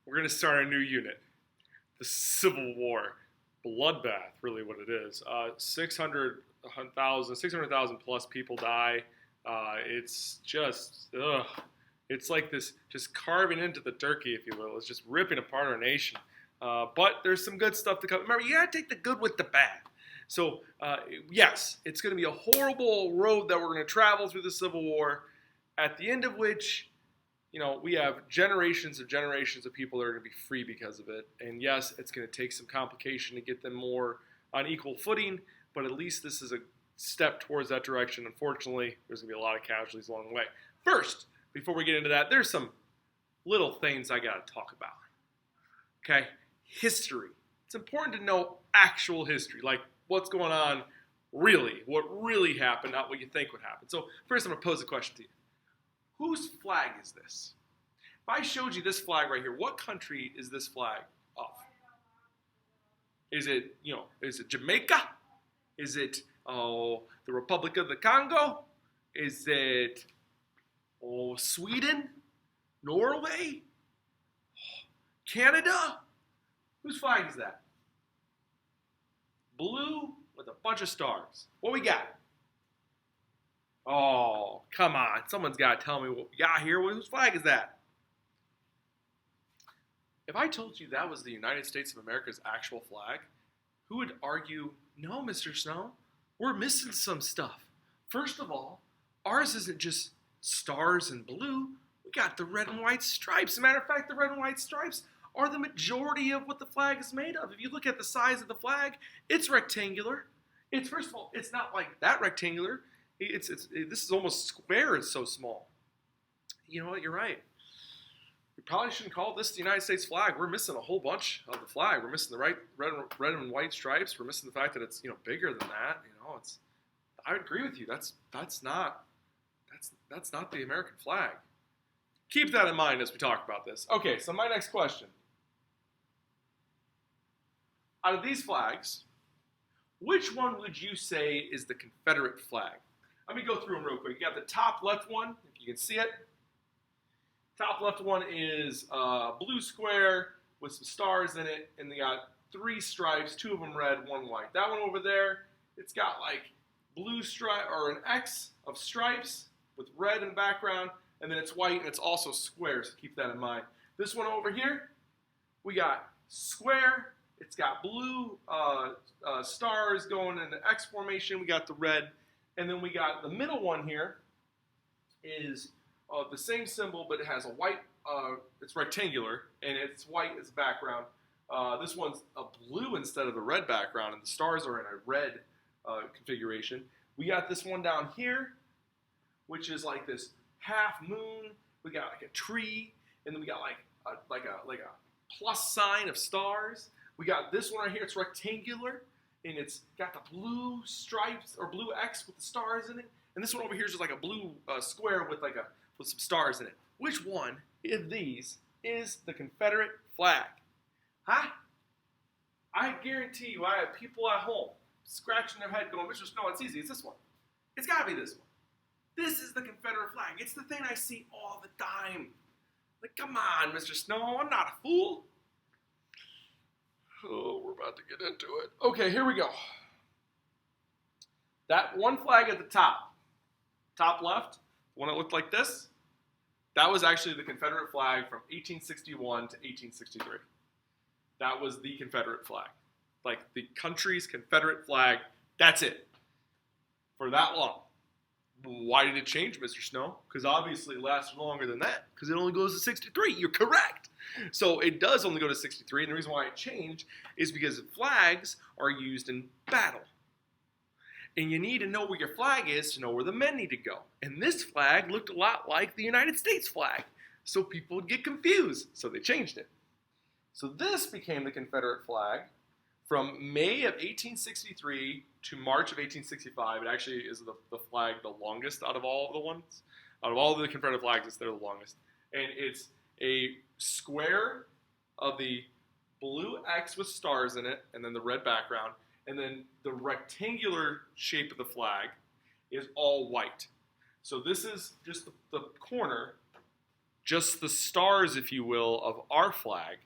We're going to start a new unit. The Civil War. Bloodbath, really what it is. 600,000 plus people die. It's just, it's like this, just carving into the turkey, if you will. It's just ripping apart our nation. But there's some good stuff to come. Remember, you got to take the good with the bad. So, yes, it's going to be a horrible road that we're going to travel through the Civil War, at the end of which, we have generations of people that are going to be free because of it. And yes, it's going to take some complication to get them more on equal footing, but at least this is a step towards that direction. Unfortunately, there's going to be a lot of casualties along the way. First, before we get into that, there's some little things I got to talk about. Okay? History. It's important to know actual history, like what's going on really, what really happened, not what you think would happen. So first, I'm going to pose a question to you. Whose flag is this? If I showed you this flag right here, what country is this flag of? Is it, is it Jamaica? Is it, the Republic of the Congo? Is it, Sweden? Norway? Canada? Whose flag is that? Blue with a bunch of stars. What we got? Oh, come on. Someone's got to tell me what we got here. Whose flag is that? If I told you that was the United States of America's actual flag, who would argue, no, Mr. Snow, we're missing some stuff. First of all, ours isn't just stars and blue. We got the red and white stripes. As a matter of fact, the red and white stripes are the majority of what the flag is made of. If you look at the size of the flag, it's rectangular. First of all, it's not like that rectangular. This is almost square. It's so small. You know what? You're right. We probably shouldn't call this the United States flag. We're missing a whole bunch of the flag. We're missing the red and white stripes. We're missing the fact that it's bigger than that. I would agree with you. That's not the American flag. Keep that in mind as we talk about this. Okay, so my next question. Out of these flags, which one would you say is the Confederate flag? Let me go through them real quick. You got the top left one, if you can see it. Top left one is a blue square with some stars in it, and they got 3 stripes, 2 of them red, 1 white. That one over there, it's got like blue stripe or an X of stripes with red in the background, and then it's white and it's also square, so keep that in mind. This one over here, we got square. It's got blue stars going in the X formation. We got the red. And then we got the middle one here is the same symbol, but it has a white, it's rectangular, and it's white as background. This one's a blue instead of the red background, and the stars are in a red configuration. We got this one down here, which is like this half moon. We got like a tree, and then we got like a plus sign of stars. We got this one right here. It's rectangular, and it's got the blue stripes or blue X with the stars in it. And this one over here is just like a blue square with some stars in it. Which one of these is the Confederate flag? Huh? I guarantee you, I have people at home scratching their head going, Mr. Snow, it's easy. It's this one. It's got to be this one. This is the Confederate flag. It's the thing I see all the time. Like, come on, Mr. Snow, I'm not a fool. Oh, we're about to get into it. Okay, here we go. That one flag at the top left, the one that looked like this, that was actually the Confederate flag from 1861 to 1863. That was the Confederate flag. Like the country's Confederate flag, that's it. For that long. Why did it change, Mr. Snow? Because obviously it lasted longer than that. Because it only goes to 63. You're correct. So it does only go to 63. And the reason why it changed is because flags are used in battle. And you need to know where your flag is to know where the men need to go. And this flag looked a lot like the United States flag. So people would get confused. So they changed it. So this became the Confederate flag from May of 1863 to March of 1865. It actually is the flag the longest out of all of the ones. Out of all of the Confederate flags, it's the longest. And it's a square of the blue X with stars in it, and then the red background. And then the rectangular shape of the flag is all white. So this is just the corner just the stars, if you will, of our flag,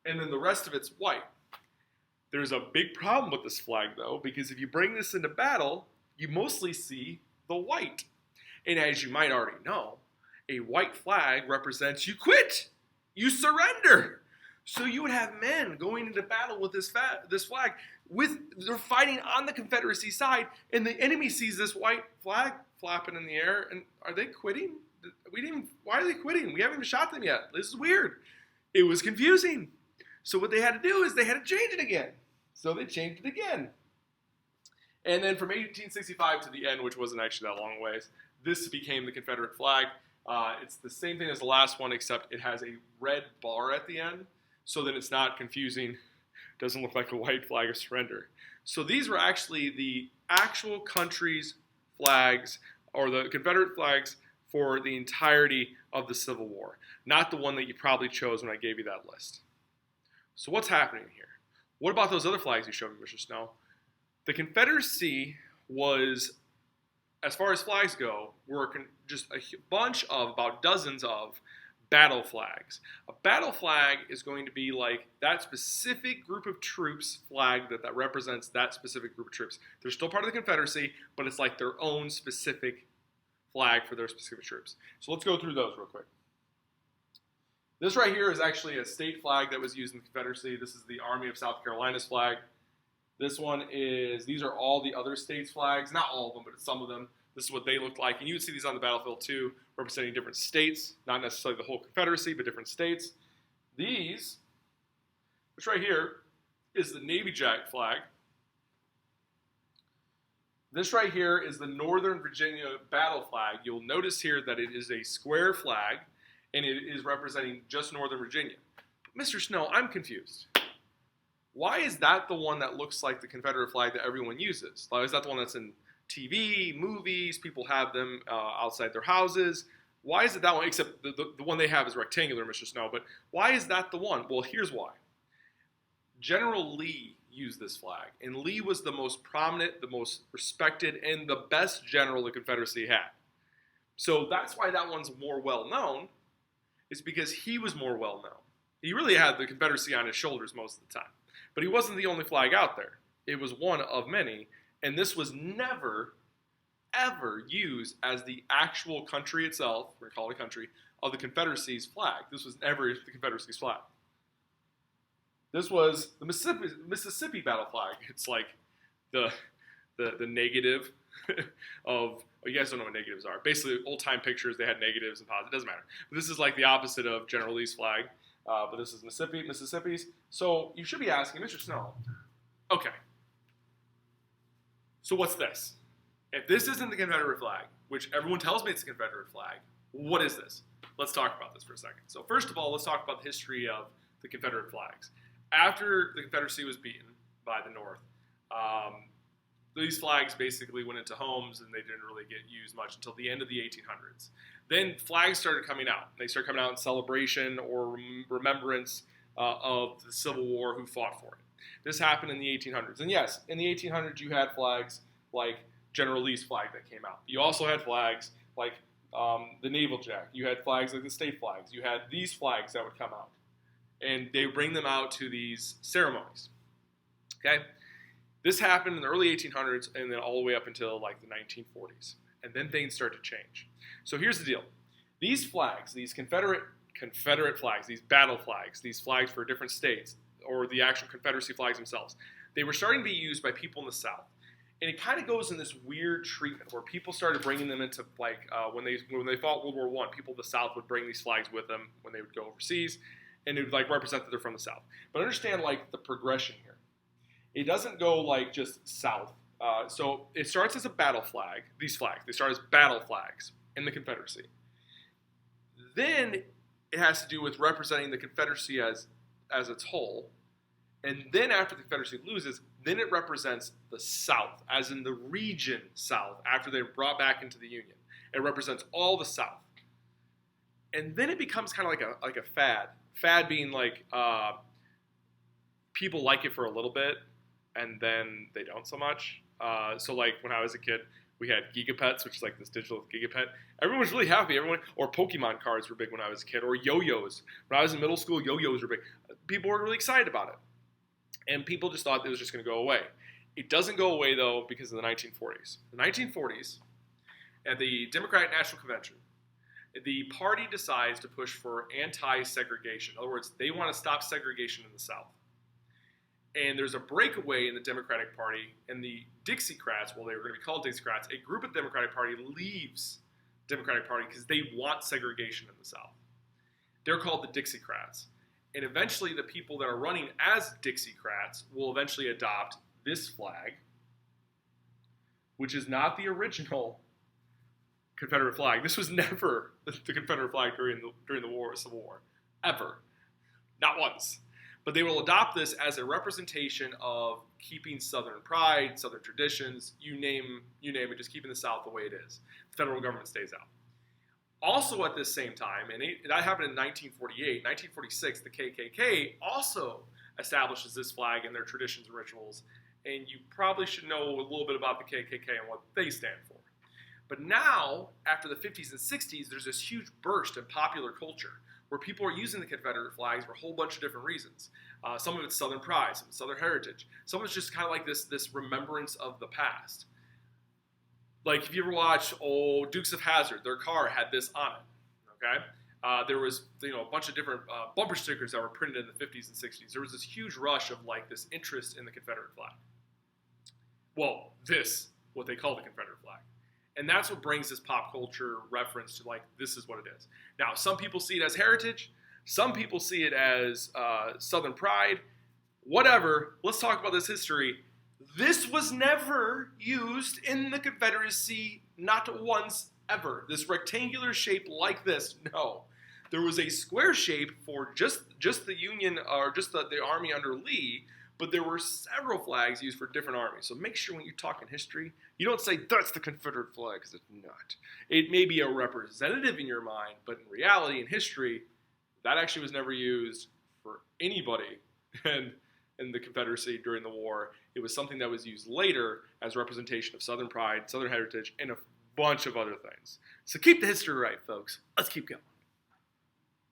and then the rest of it's white. There's a big problem with this flag, though, because if you bring this into battle, you mostly see the white. And as you might already know, a white flag represents you quit, you surrender. So you would have men going into battle with this flag. They're fighting on the Confederacy side, and the enemy sees this white flag flapping in the air, and are they quitting? Why are they quitting? We haven't even shot them yet. This is weird. It was confusing. So what they had to do is they had to change it again. So they changed it again. And then from 1865 to the end, which wasn't actually that long ways, this became the Confederate flag. It's the same thing as the last one, except it has a red bar at the end, so that it's not confusing. Doesn't look like a white flag of surrender. So these were actually the actual country's flags, or the Confederate flags, for the entirety of the Civil War, not the one that you probably chose when I gave you that list. So what's happening here? What about those other flags you showed me, Mr. Snow? The Confederacy was, as far as flags go, were just a bunch of, about dozens of, battle flags. A battle flag is going to be like that specific group of troops flag that represents that specific group of troops. They're still part of the Confederacy, but it's like their own specific flag for their specific troops. So let's go through those real quick. This right here is actually a state flag that was used in the Confederacy. This is the Army of South Carolina's flag. These are all the other states' flags. Not all of them, but some of them. This is what they look like. And you would see these on the battlefield too, representing different states, not necessarily the whole Confederacy, but different states. These, which right here is the Navy Jack flag. This right here is the Northern Virginia battle flag. You'll notice here that it is a square flag, and it is representing just Northern Virginia. But Mr. Snow, I'm confused. Why is that the one that looks like the Confederate flag that everyone uses? Why is that the one that's in TV, movies, people have them outside their houses? Why is it that one? Except the one they have is rectangular, Mr. Snow, but why is that the one? Well, here's why. General Lee used this flag, and Lee was the most prominent, the most respected, and the best general the Confederacy had. So that's why that one's more well-known, is because he was more well-known. He really had the Confederacy on his shoulders most of the time. But he wasn't the only flag out there. It was one of many, and this was never, ever used as the actual country itself, we're going to call it a country, of the Confederacy's flag. This was never the Confederacy's flag. This was the Mississippi battle flag. It's like the negative of, you guys don't know what negatives are. Basically, old-time pictures, they had negatives and positives. It doesn't matter. But this is like the opposite of General Lee's flag. But this is Mississippi's. So you should be asking, Mr. Snow, okay, so what's this? If this isn't the Confederate flag, which everyone tells me it's the Confederate flag, what is this? Let's talk about this for a second. So first of all, let's talk about the history of the Confederate flags. After the Confederacy was beaten by the North, these flags basically went into homes and they didn't really get used much until the end of the 1800s. Then flags started coming out. They started coming out in celebration or remembrance of the Civil War, who fought for it. This happened in the 1800s. And yes, in the 1800s you had flags like General Lee's flag that came out. You also had flags like the Naval Jack. You had flags like the state flags. You had these flags that would come out. And they would bring them out to these ceremonies. Okay? This happened in the early 1800s and then all the way up until like the 1940s. And then things start to change. So here's the deal. These flags, these Confederate flags, these battle flags, these flags for different states, or the actual Confederacy flags themselves, they were starting to be used by people in the South. And it kind of goes in this weird treatment where people started bringing them into, like, when they fought World War I, people in the South would bring these flags with them when they would go overseas, and it would, like, represent that they're from the South. But understand, like, the progression here. It doesn't go, like, just south. So it starts as a battle flag, these flags. They start as battle flags in the Confederacy. Then it has to do with representing the Confederacy as its whole. And then after the Confederacy loses, then it represents the South, as in the region South, after they're brought back into the Union. It represents all the South. And then it becomes kind of like a fad. Fad being like people like it for a little bit, and then they don't so much. So like when I was a kid, We had Gigapets, which is like this digital Gigapet. Everyone was really happy. Or Pokemon cards were big when I was a kid, or yo-yos. When I was in middle school, yo-yos were big. People were really excited about it. And people just thought it was just going to go away. It doesn't go away, though, because of the 1940s. The 1940s, at the Democratic National Convention, the party decides to push for anti-segregation. In other words, they want to stop segregation in the South. And there's a breakaway in the Democratic Party, and the Dixiecrats, well, they were going to be called Dixiecrats, a group of the Democratic Party leaves the Democratic Party because they want segregation in the South. They're called the Dixiecrats. And eventually the people that are running as Dixiecrats will eventually adopt this flag, which is not the original Confederate flag. This was never the Confederate flag during the war, Civil War, ever, not once. But they will adopt this as a representation of keeping Southern pride, Southern traditions, you name it, just keeping the South the way it is. The federal government stays out. Also at this same time, and that happened in 1948, 1946, the KKK also establishes this flag and their traditions and rituals, and you probably should know a little bit about the KKK and what they stand for. But now, after the 50s and 60s, there's this huge burst in popular culture where people are using the Confederate flags for a whole bunch of different reasons. Some of it's Southern pride, some of it's Southern heritage. Some of it's just kind of like this remembrance of the past. Like if you ever watch Dukes of Hazzard, their car had this on it. Okay, there was a bunch of different bumper stickers that were printed in the 50s and 60s. There was this huge rush of like this interest in the Confederate flag. Well, what they call the Confederate flag. And that's what brings this pop culture reference to like, this is what it is. Now, some people see it as heritage. Some people see it as Southern pride. Whatever. Let's talk about this history. This was never used in the Confederacy, not once ever. This rectangular shape like this, no. There was a square shape for just the Union, or just the army under Lee, but there were several flags used for different armies. So make sure when you talk in history, you don't say, that's the Confederate flag, because it's not. It may be a representative in your mind, but in reality, in history, that actually was never used for anybody in the Confederacy during the war. It was something that was used later as representation of Southern pride, Southern heritage, and a bunch of other things. So keep the history right, folks. Let's keep going.